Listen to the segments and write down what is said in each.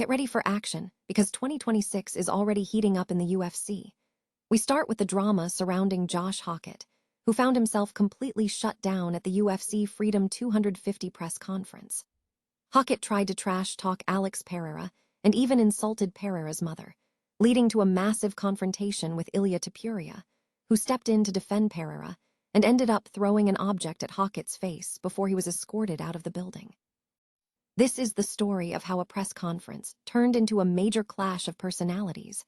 Get ready for action, because 2026 is already heating up in the UFC. We start with the drama surrounding Josh Hokit, who found himself completely shut down at the UFC Freedom 250 press conference. Hokit tried to trash-talk Alex Pereira and even insulted Pereira's mother, leading to a massive confrontation with Ilia Topuria, who stepped in to defend Pereira and ended up throwing an object at Hokit's face before he was escorted out of the building. This is the story of how a press conference turned into a major clash of personalities.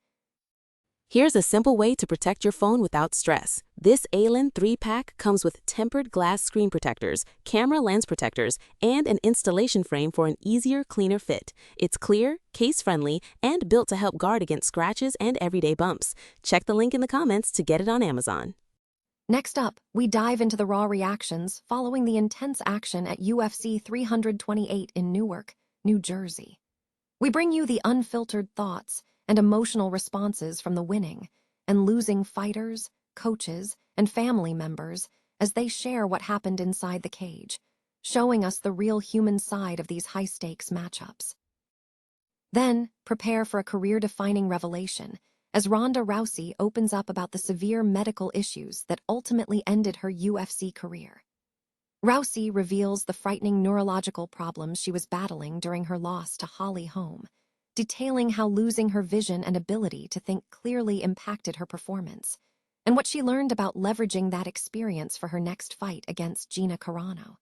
Here's a simple way to protect your phone without stress. This ALEN 3-pack comes with tempered glass screen protectors, camera lens protectors, and an installation frame for an easier, cleaner fit. It's clear, case-friendly, and built to help guard against scratches and everyday bumps. Check the link in the comments to get it on Amazon. Next up, we dive into the raw reactions following the intense action at UFC 328 in Newark, New Jersey. We bring you the unfiltered thoughts and emotional responses from the winning and losing fighters, coaches, and family members as they share what happened inside the cage, showing us the real human side of these high-stakes matchups. Then, prepare for a career-defining revelation as Ronda Rousey opens up about the severe medical issues that ultimately ended her UFC career. Rousey reveals the frightening neurological problems she was battling during her loss to Holly Holm, detailing how losing her vision and ability to think clearly impacted her performance, and what she learned about leveraging that experience for her next fight against Gina Carano.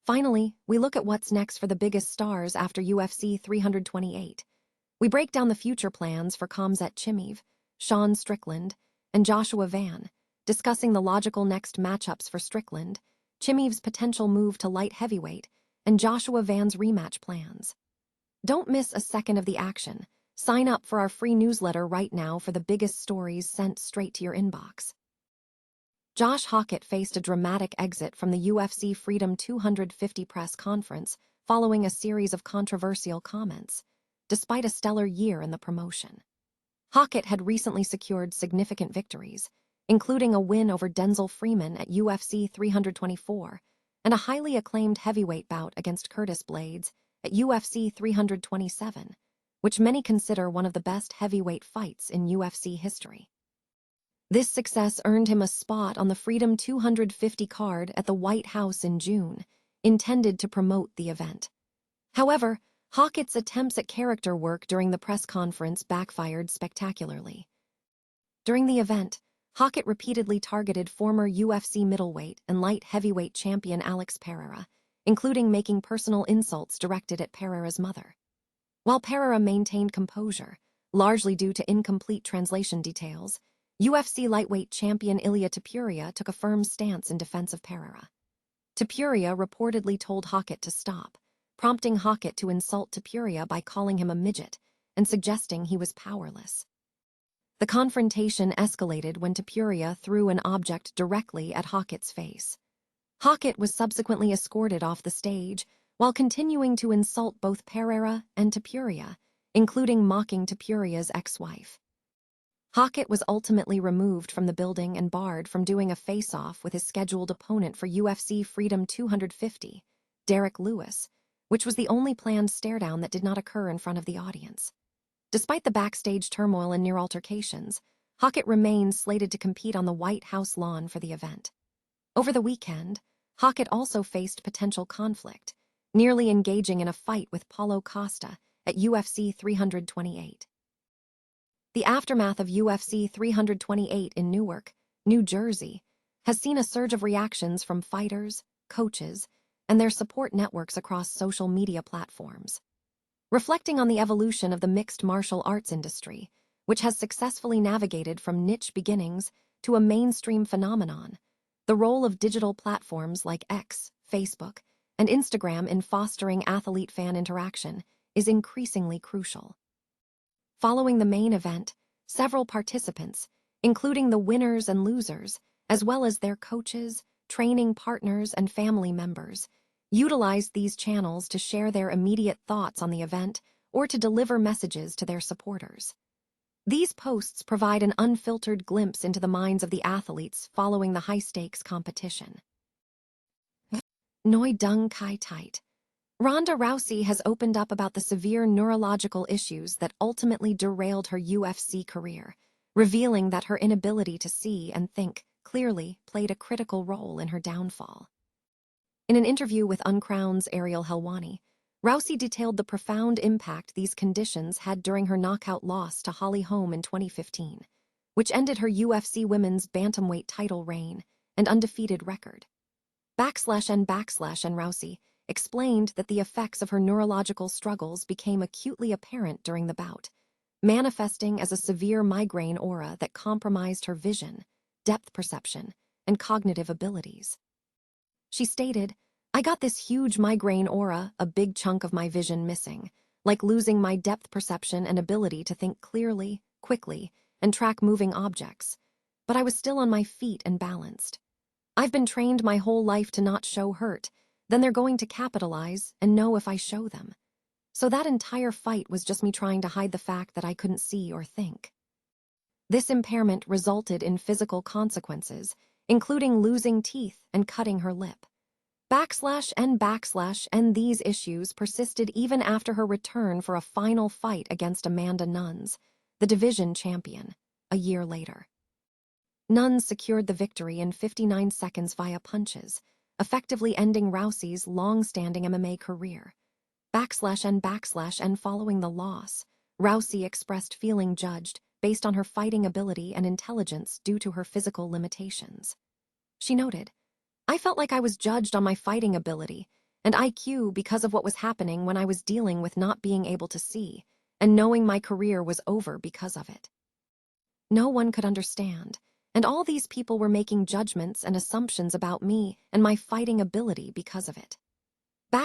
Finally, we look at what's next for the biggest stars after UFC 328. We break down the future plans for Khamzat Chimaev, Sean Strickland, and Joshua Van, discussing the logical next matchups for Strickland, Chimaev's potential move to light heavyweight, and Joshua Van's rematch plans. Don't miss a second of the action. Sign up for our free newsletter right now for the biggest stories sent straight to your inbox. Josh Hokit faced a dramatic exit from the UFC Freedom 250 press conference following a series of controversial comments, despite a stellar year in the promotion. Hokit had recently secured significant victories, including a win over Denzel Freeman at UFC 324 and a highly acclaimed heavyweight bout against Curtis Blades at UFC 327, which many consider one of the best heavyweight fights in UFC history. This success earned him a spot on the Freedom 250 card at the White House in June, intended to promote the event. However, Hokit's attempts at character work during the press conference backfired spectacularly. During the event, Hokit repeatedly targeted former UFC middleweight and light heavyweight champion Alex Pereira, including making personal insults directed at Pereira's mother. While Pereira maintained composure, largely due to incomplete translation details, UFC lightweight champion Ilia Topuria took a firm stance in defense of Pereira. Topuria reportedly told Hokit to stop, prompting Hokit to insult Topuria by calling him a midget and suggesting he was powerless. The confrontation escalated when Topuria threw an object directly at Hokit's face. Hokit was subsequently escorted off the stage while continuing to insult both Pereira and Topuria, including mocking Topuria's ex-wife. Hokit was ultimately removed from the building and barred from doing a face-off with his scheduled opponent for UFC Freedom 250, Derek Lewis, which was the only planned stare-down that did not occur in front of the audience. Despite the backstage turmoil and near altercations, Hokit remains slated to compete on the White House lawn for the event. Over the weekend, Hokit also faced potential conflict, nearly engaging in a fight with Paulo Costa at UFC 328. The aftermath of UFC 328 in Newark, New Jersey, has seen a surge of reactions from fighters, coaches, and their support networks across social media platforms. Reflecting on the evolution of the mixed martial arts industry, which has successfully navigated from niche beginnings to a mainstream phenomenon, the role of digital platforms like X, Facebook, and Instagram in fostering athlete-fan interaction is increasingly crucial. Following the main event, several participants, including the winners and losers, as well as their coaches, training partners, and family members, utilized these channels to share their immediate thoughts on the event or to deliver messages to their supporters. These posts provide an unfiltered glimpse into the minds of the athletes following the high-stakes competition. Noi dung kai tight. Ronda Rousey has opened up about the severe neurological issues that ultimately derailed her UFC career, revealing that her inability to see and think clearly played a critical role in her downfall. In an interview with Uncrowned's Ariel Helwani, Rousey detailed the profound impact these conditions had during her knockout loss to Holly Holm in 2015, which ended her UFC Women's Bantamweight title reign and undefeated record. And Rousey explained that the effects of her neurological struggles became acutely apparent during the bout, manifesting as a severe migraine aura that compromised her vision, depth perception, and cognitive abilities. She stated, "I got this huge migraine aura, a big chunk of my vision missing, like losing my depth perception and ability to think clearly, quickly, and track moving objects. But I was still on my feet and balanced. I've been trained my whole life to not show hurt, then they're going to capitalize and know if I show them. So that entire fight was just me trying to hide the fact that I couldn't see or think." This impairment resulted in physical consequences, including losing teeth and cutting her lip. And these issues persisted even after her return for a final fight against Amanda Nunes, the division champion, a year later. Nunes secured the victory in 59 seconds via punches, effectively ending Rousey's long-standing MMA career. And following the loss, Rousey expressed feeling judged based on her fighting ability and intelligence due to her physical limitations. She noted, "I felt like I was judged on my fighting ability and IQ because of what was happening when I was dealing with not being able to see and knowing my career was over because of it. No one could understand, and all these people were making judgments and assumptions about me and my fighting ability because of it." And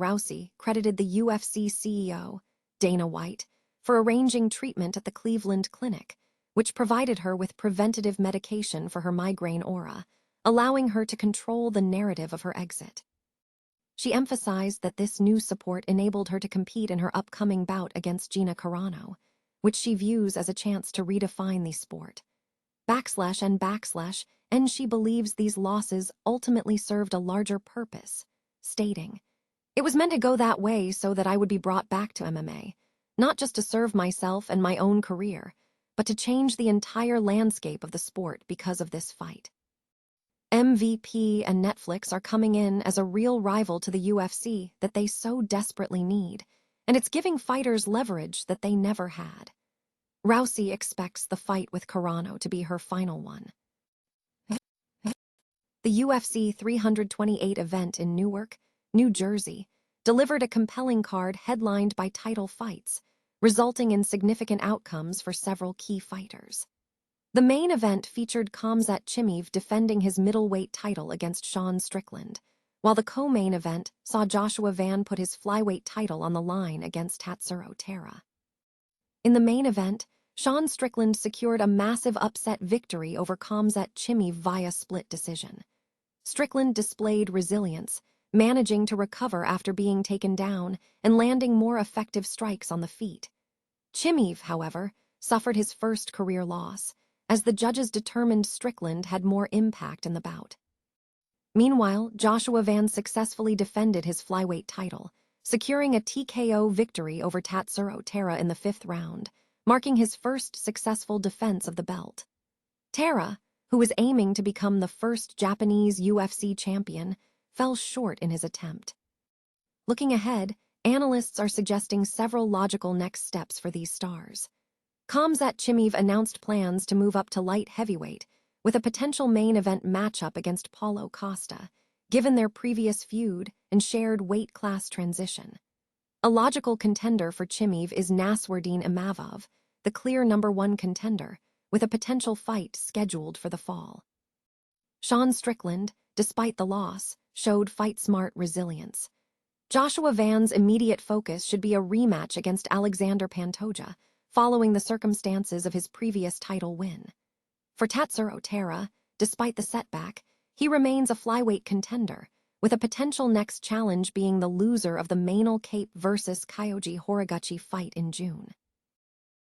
Rousey credited the UFC CEO, Dana White, for arranging treatment at the Cleveland Clinic, which provided her with preventative medication for her migraine aura, allowing her to control the narrative of her exit. She emphasized that this new support enabled her to compete in her upcoming bout against Gina Carano, which she views as a chance to redefine the sport. And she believes these losses ultimately served a larger purpose, stating, "It was meant to go that way so that I would be brought back to MMA, not just to serve myself and my own career, but to change the entire landscape of the sport because of this fight." MVP and Netflix are coming in as a real rival to the UFC that they so desperately need, and it's giving fighters leverage that they never had. Rousey expects the fight with Carano to be her final one. The UFC 328 event in Newark, New Jersey, delivered a compelling card headlined by title fights, resulting in significant outcomes for several key fighters. The main event featured Chimaev defending his middleweight title against Strickland, while the co-main event saw Joshua Van put his flyweight title on the line against Tatsuro Terra. In the main event, Strickland secured a massive upset victory over Chimaev via split decision. Strickland displayed resilience, managing to recover after being taken down and landing more effective strikes on the feet. Chimaev, however, suffered his first career loss, as the judges determined Strickland had more impact in the bout. Meanwhile, Joshua Van successfully defended his flyweight title, securing a TKO victory over Tatsuro Terra in the 5th round, marking his first successful defense of the belt. Terra, who was aiming to become the first Japanese UFC champion, fell short in his attempt. Looking ahead, analysts are suggesting several logical next steps for these stars. Chimaev announced plans to move up to light heavyweight, with a potential main event matchup against Paulo Costa, given their previous feud and shared weight class transition. A logical contender for Chimaev is Nassourdine Imavov, the clear #1 contender, with a potential fight scheduled for the fall. Strickland, despite the loss, showed fight-smart resilience. Joshua Van's immediate focus should be a rematch against Alexander Pantoja, following the circumstances of his previous title win. For Tatsuro Terra, despite the setback, he remains a flyweight contender, with a potential next challenge being the loser of the Manal Cape versus Kyoji Horiguchi fight in June.